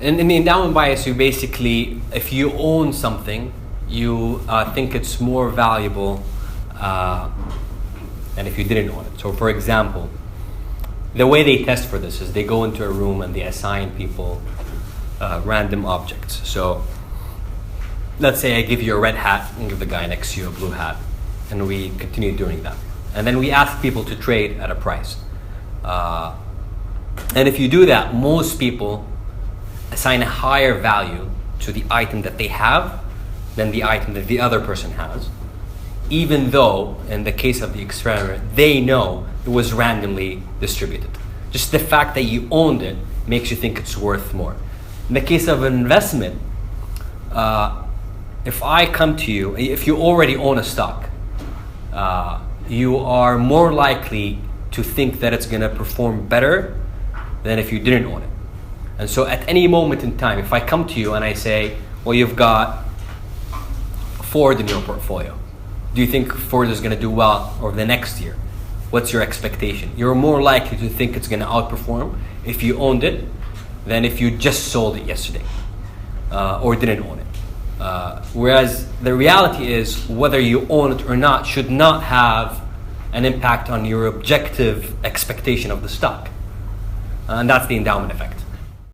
In the endowment bias, you basically, if you own something, you think it's more valuable than if you didn't own it. So for example, the way they test for this is they go into a room and they assign people random objects. So let's say I give you a red hat and give the guy next to you a blue hat, and we continue doing that. And then we ask people to trade at a price. And if you do that, most people assign a higher value to the item that they have than the item that the other person has, even though, in the case of the experiment, they know it was randomly distributed. Just the fact that you owned it makes you think it's worth more. In the case of an investment, if I come to you, if you already own a stock, you are more likely to think that it's going to perform better than if you didn't own it. And so at any moment in time, if I come to you and I say, well, you've got Ford in your portfolio, do you think Ford is going to do well over the next year? What's your expectation? You're more likely to think it's going to outperform if you owned it than if you just sold it yesterday or didn't own it. Whereas the reality is, whether you own it or not should not have an impact on your objective expectation of the stock. And that's the endowment effect.